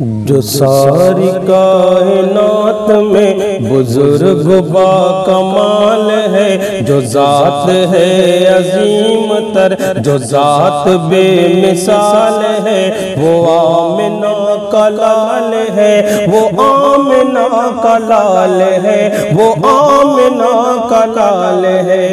جو ساری کائنات میں بزرگ با کمال ہے، جو ذات ہے عظیم تر، جو ذات بے مثال ہے، وہ آمنہ کا لال ہے، وہ آمنہ کا لال ہے، وہ آمنہ کا لال ہے۔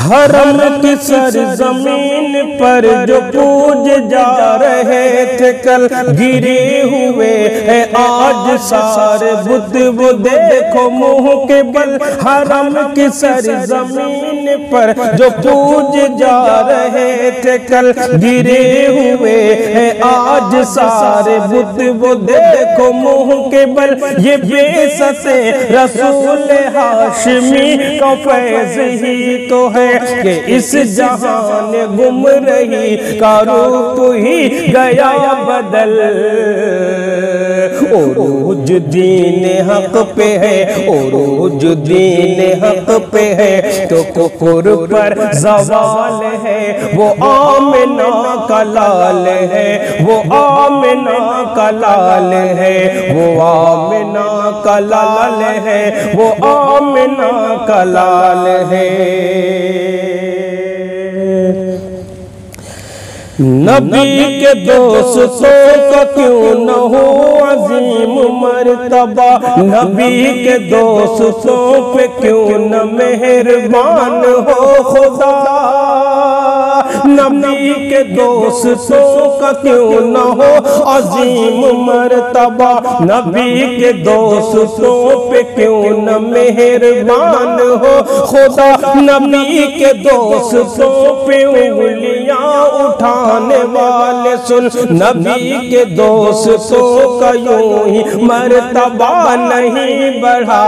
حرم کی سرزمین پر جو پوج جا رہے تھے کل، گرے ہوئے ہیں آج سارے بت، وہ دیکھو منہ کے بل۔ حرم کی سرزمین پر جو پوج جا رہے تھے کل، گرے ہوئے ہیں آج سارے بت، وہ دیکھو منہ کے بل۔ یہ بعثت رسول ہاشمی کا فیض ہی تو ہے کہ اس جہان گمرہی کا روپ ہی گیا بدل۔ عروج دین حق پہ ہے، عروج دین حق پہ ہے، تو کفر پر زوال ہے، وہ آمنہ کا لال ہے، وہ آمنہ کا لال ہے، وہ آمنہ کا لال ہے، وہ آمنہ کا لال ہے۔ نبی کے دوستوں کا کیوں نہ ہو عظیم مرتبہ، نبی کے دوستوں پہ کیوں نہ مہربان ہو خدا، نبی کے دوستوں کا کیوں نہ ہو عظیم مرتبہ، نبی کے دوستوں پہ کیوں نہ مہربان ہو خدا، نبی کے دوستوں پہ انگلیاں اٹھانے والے سن، نبی کے دوستوں کا یوں ہی مرتبہ نہیں بڑھا،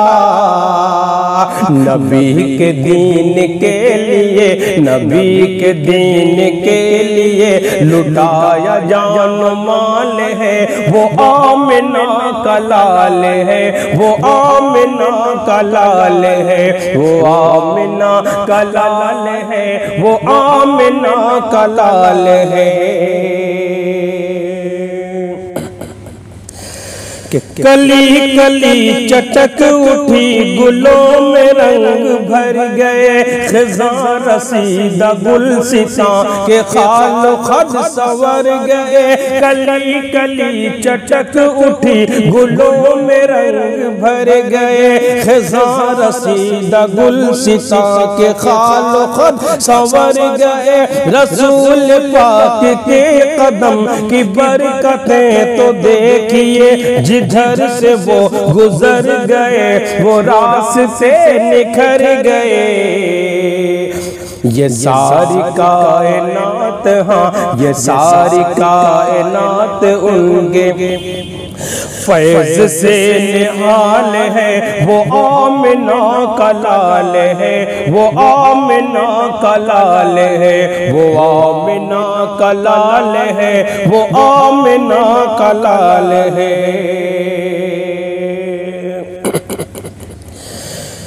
نبی کے دین کے لیے، نبی کے دین کے لیے لٹایا جان مال ہے، وہ آمنہ کا لال ہے، وہ آمنہ کا لال ہے، وہ آمنہ کا لال ہے، وہ آمنہ کا لال ہے۔ کلی کلی چٹک اٹھی گلوں میں رنگ بھر گئے، خزاں رسیدہ گلستاں کے خال و خد سور گئے، کلی کلی چٹک اٹھی گلوں میں رنگ بھر گئے، خزاں رسیدہ گلستاں کے خال و خد سور گئے، رسول پاک کے قدم کی برکتیں تو دیکھیے، جدھر سے وہ گزر گئے وہ راستے نکھر گئے۔ یہ ساری کائنات، ہاں یہ ساری کائنات ان کے فیض سے نہال ہے، وہ آمنہ کا لال ہے، وہ آمنہ کا لال ہے، وہ آمنہ کا لال ہے، وہ آمنہ کا لال ہے۔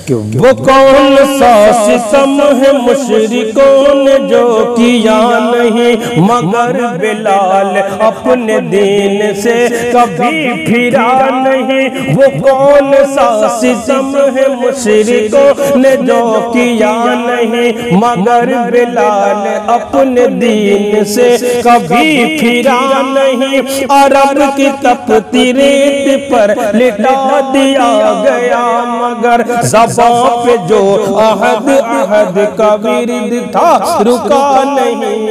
کہ وہ کون سا ستم ہے مشرکوں نے جو کیا نہیں، مگر بلال اپنے دین سے کبھی پھرا نہیں، وہ کون سا ستم ہے مشرکوں نے جو کیا نہیں، مگر بلال اپنے دین سے کبھی پھرا نہیں، عرب کی تپتی ریت پر لٹا دیا گیا، مگر زبان پہ جو عہد عہد کا ورد تھا رکا نہیں،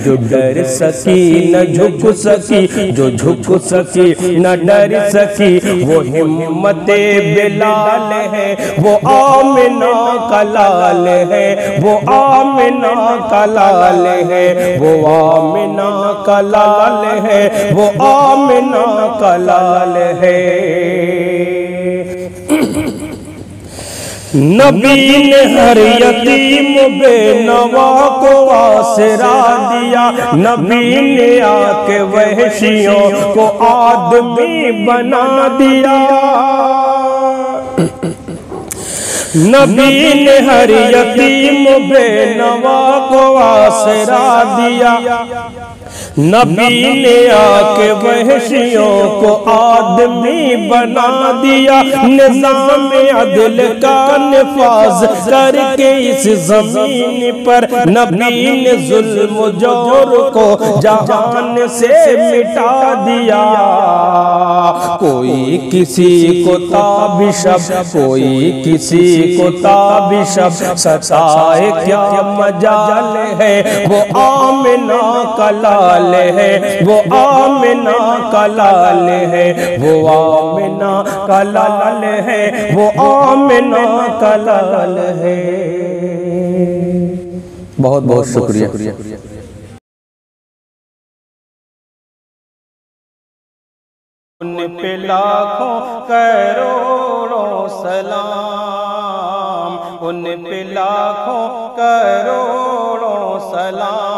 جو ڈر سکی نہ جھک سکی، جو جھک سکی نہ ڈر سکی، وہ ہمت بلال ہے، وہ آمنہ کا لال ہے، وہ آمنہ کا لال ہے، وہ آمنہ کا لال ہے، وہ آمنہ کا لال ہے۔ نبی نے ہر یتیم بے نوا کو آسرا دیا، نبی نے آ کے وحشیوں کو آدمی بنا دیا، نبی نے ہر یتیم بے نوا کو آسرا دیا، نبی نے آ کے وحشیوں کو آدمی بنا دیا، نظام عدل کا نفاذ کر کے اس زمین پر نبی نے ظلم و جور کو جہان سے مٹا دیا۔ کوئی کسی کو تابشب، کوئی کسی کو تابشب ستائے کیا مجال ہے، وہ آمنہ کا لال ہے، وہ آمنہ کا لال ہے، وہ آمنہ کا لال ہے، وہ آمنہ کا لال ہے۔ بہت بہت شکریہ۔ ان پہ لاکھوں کروڑوں سلام، ان پہ لاکھوں کروڑوں سلام۔